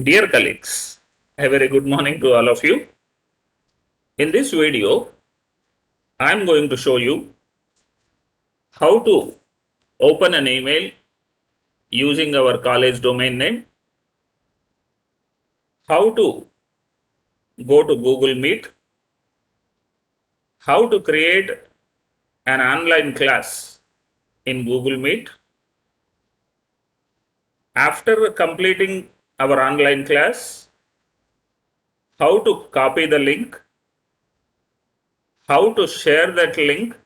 Dear colleagues, a very good morning to all of you. In this video, I am going to show you how to open an email using our college domain name, how to go to Google Meet, how to create an online class in Google Meet. After completing our online class, how to copy the link, how to share that link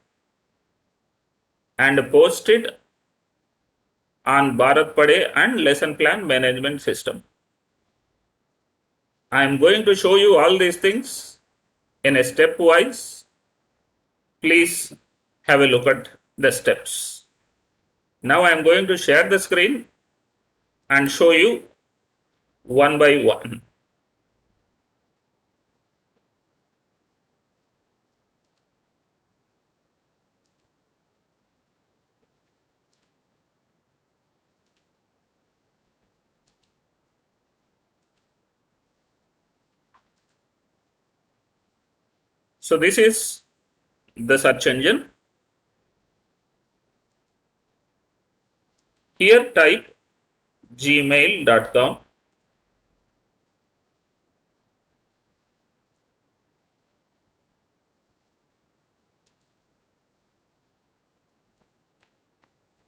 and post it on Bharat Pade and lesson plan management system. I am going to show you all these things in a stepwise. Please have a look at the steps. Now I am going to share the screen and show you one by one. So this is the search engine. Here type gmail.com.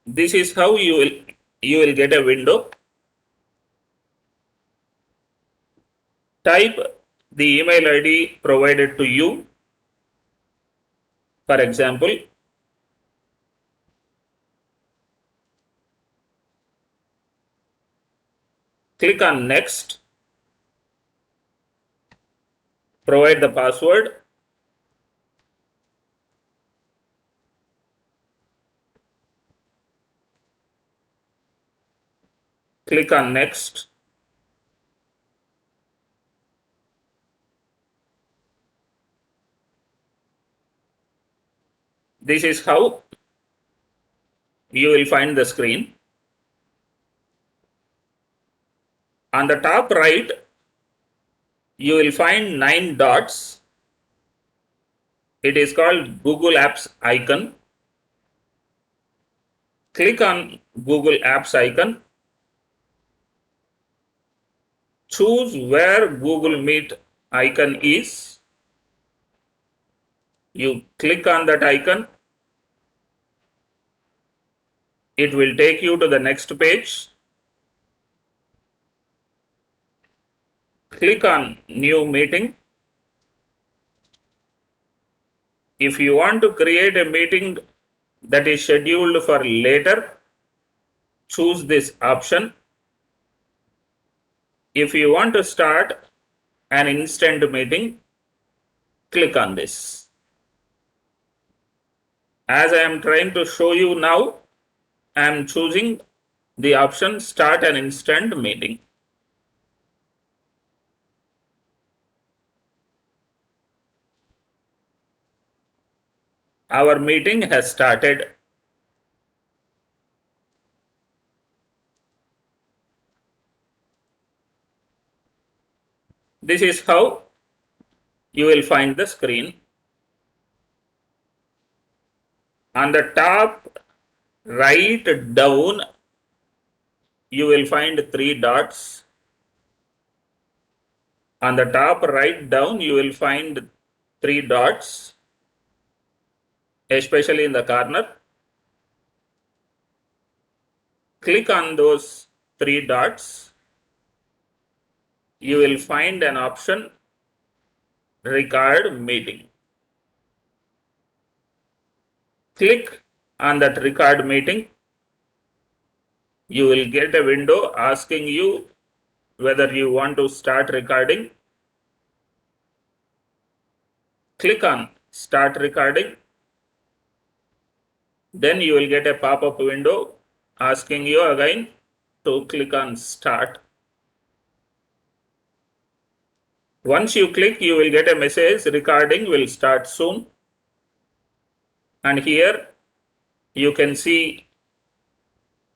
This is how you will get a window. Type the email ID provided to you. For example, click on next, provide the password, click on next. This is how you will find the screen. On the top right, you will find 9 dots. It is called Google Apps icon. Click on Google Apps icon. Choose where Google Meet icon is. You click on that icon. It will take you to the next page. Click on New Meeting. If you want to create a meeting that is scheduled for later, choose this option. If you want to start an instant meeting, click on this. As I am trying to show you now, I am choosing the option Start an instant meeting. Our meeting has started. This is how you will find the screen. On the top right down, you will find 3 dots. On the top right down, you will find 3 dots, especially in the corner. Click on those 3 dots. You will find an option Record Meeting. Click on that record meeting. You will get a window asking you whether you want to start recording. Click on Start Recording. Then you will get a pop-up window asking you again to click on Start. Once you click, you will get a message recording will start soon. And here you can see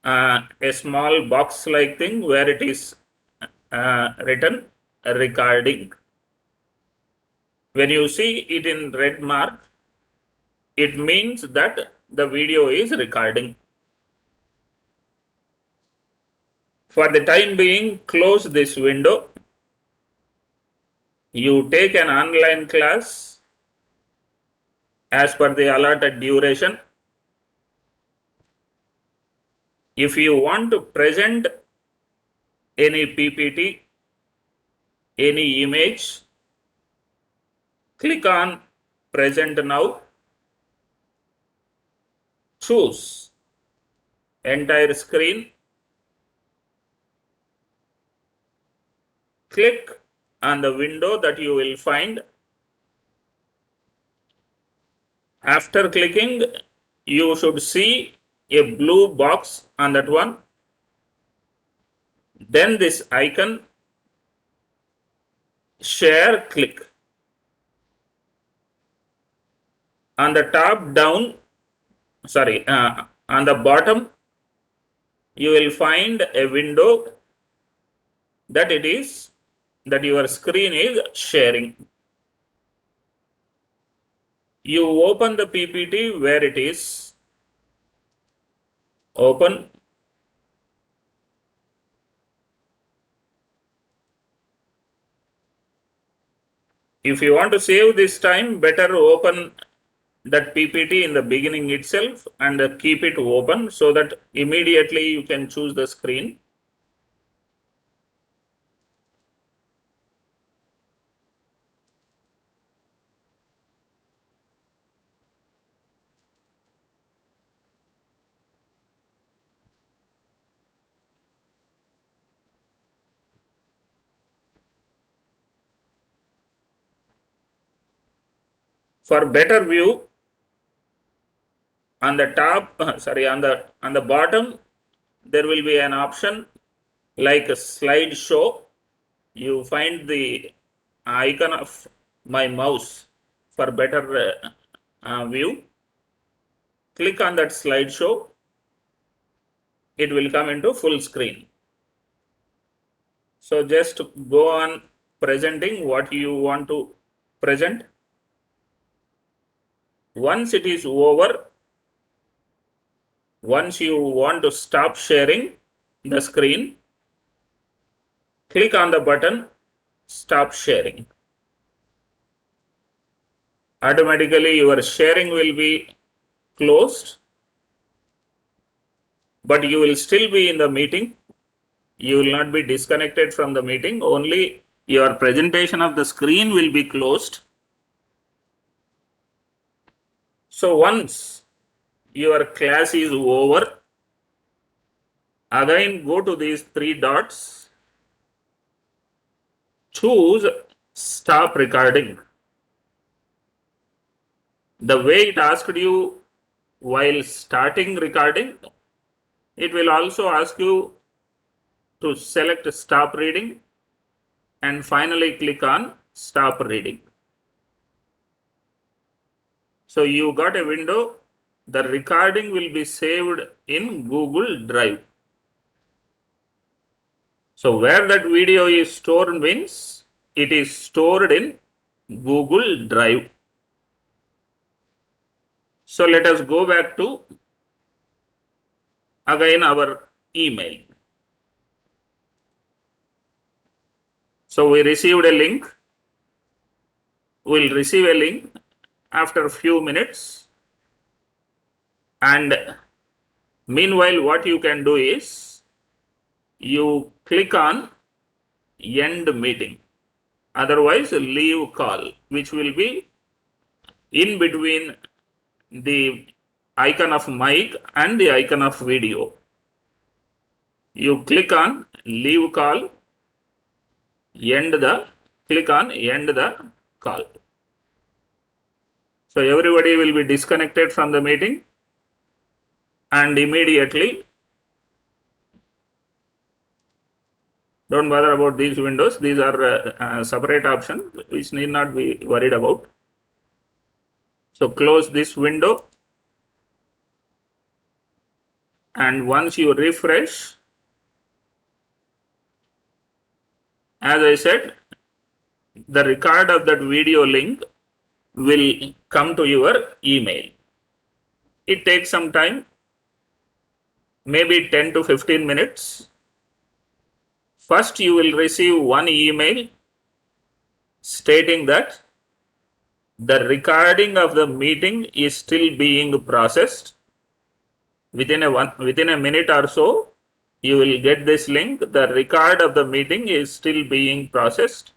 a small box like thing where it is written recording. When you see it in red mark, it means that the video is recording. For the time being, close this window. You take an online class as per the allotted duration. If you want to present any PPT, any image, click on present now. Choose entire screen. Click on the window that you will find. After clicking, you should see a blue box on that one. Then this icon, share, click. On the top down, on the bottom, you will find a window that your screen is sharing. You open the PPT where it is. Open. If you want to save this time, better open that PPT in the beginning itself and keep it open so that immediately you can choose the screen. For better view, on the top, on the bottom, there will be an option like a slideshow. You find the icon of my mouse for better view. Click on that slideshow. It will come into full screen. So just go on presenting what you want to present. Once it is over, once you want to stop sharing the screen, click on the button stop sharing. Automatically your sharing will be closed, but you will still be in the meeting. You will not be disconnected from the meeting. Only your presentation of the screen will be closed. So once your class is over, again go to these three dots, choose stop recording. The way it asked you while starting recording, it will also ask you to select stop reading and finally click on stop reading. So you got a window. The recording will be saved in Google Drive. So where that video is stored means it is stored in Google Drive. So let us go back to again our email. So we received a link. We'll receive a link after a few minutes. And meanwhile, what you can do is you click on end meeting. Otherwise, leave call, which will be in between the icon of mic and the icon of video. You click on leave call, click on end the call. So everybody will be disconnected from the meeting and immediately, don't bother about these windows. These are separate options which need not be worried about. So close this window, and once you refresh, as I said, the record of that video link will come to your email. It takes some time, maybe 10 to 15 minutes. First, you will receive one email stating that the recording of the meeting is still being processed. Within a minute or so, you will get this link. The record of the meeting is still being processed.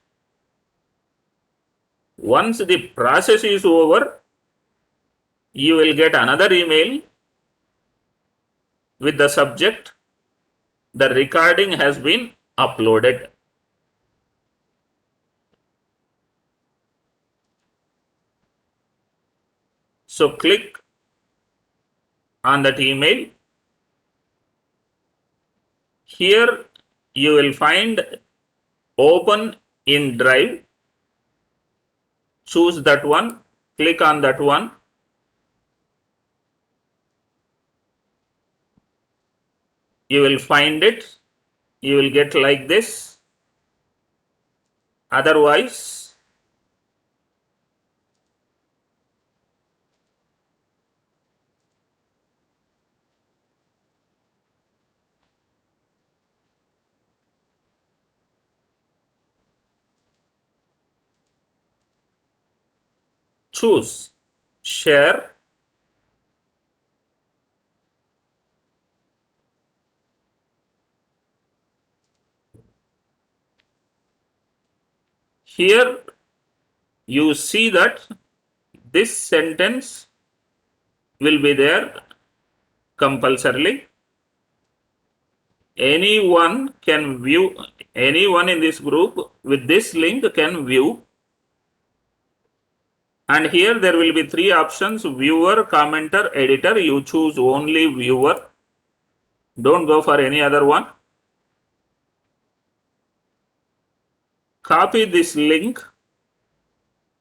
Once the process is over, you will get another email with the subject, the recording has been uploaded. So click on that email. Here you will find open in Drive. Choose that one, click on that one. You will find it. You will get like this. Otherwise, choose share. Here you see that this sentence will be there compulsorily. Anyone can view, anyone in this group with this link can view. And here there will be three options: viewer, commenter, editor. You choose only viewer. Don't go for any other one. Copy this link.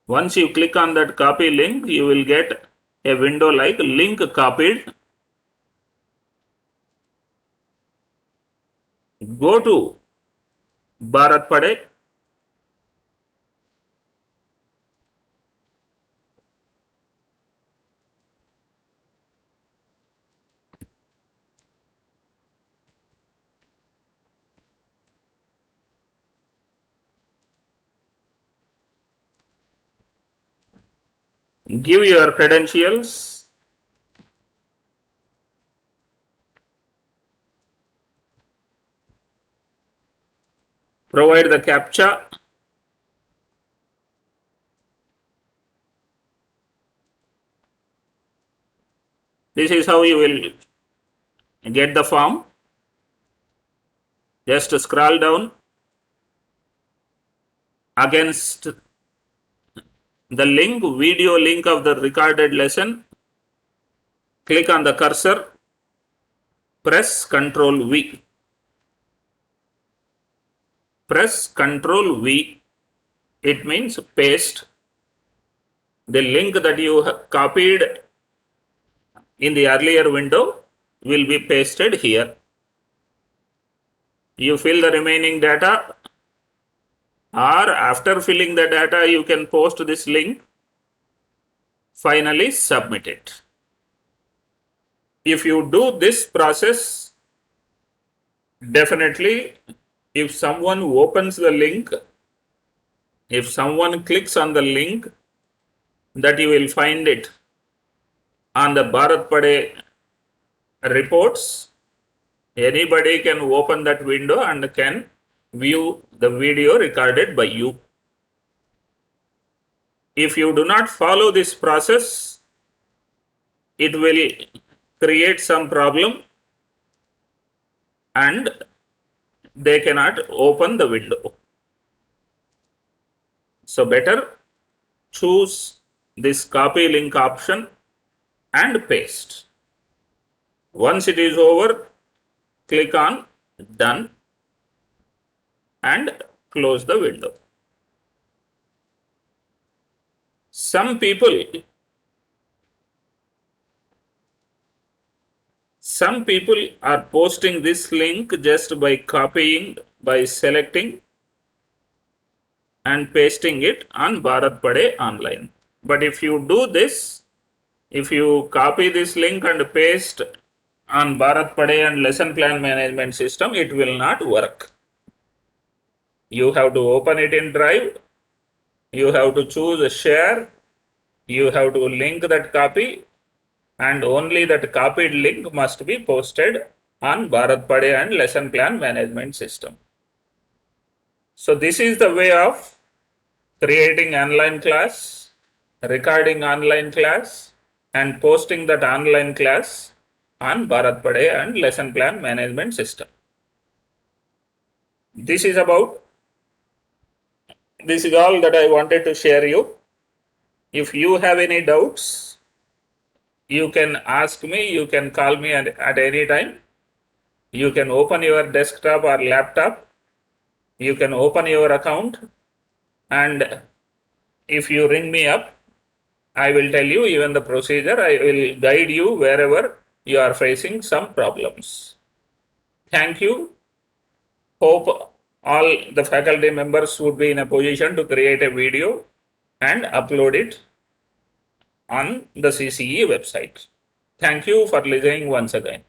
Once you click on that copy link, you will get a window like link copied. Go to Bharat Pade. Give your credentials. Provide the CAPTCHA. This is how you will get the form. Just scroll down against the link, video link of the recorded lesson. Click on the cursor. Press Ctrl V. Press Ctrl V. It means paste. The link that you have copied in the earlier window will be pasted here. You fill the remaining data, or after filling the data, you can post this link. Finally, submit it. If you do this process, definitely, if someone opens the link, if someone clicks on the link, that you will find it on the Bharat Pade reports. Anybody can open that window and can view the video recorded by you. If you do not follow this process, it will create some problem and they cannot open the window. So better choose this copy link option and paste. Once it is over, click on done and close the window. Some people are posting this link just by copying, by selecting and pasting it on Bharat Pade online. But if you do this, if you copy this link and paste on Bharat Pade and lesson plan management system, it will not work. You have to open it in Drive, you have to choose a share, you have to link that copy, and only that copied link must be posted on Bharat Pade and lesson plan management system. So this is the way of creating online class, recording online class, and posting that online class on Bharat Pade and lesson plan management system. This is all that I wanted to share you. If you have any doubts, you can ask me, you can call me at any time. You can open your desktop or laptop, you can open your account, and if you ring me up, I will tell you even the procedure. I will guide you wherever you are facing some problems. Thank you. Hope all the faculty members would be in a position to create a video and upload it on the CCE website. Thank you for listening once again.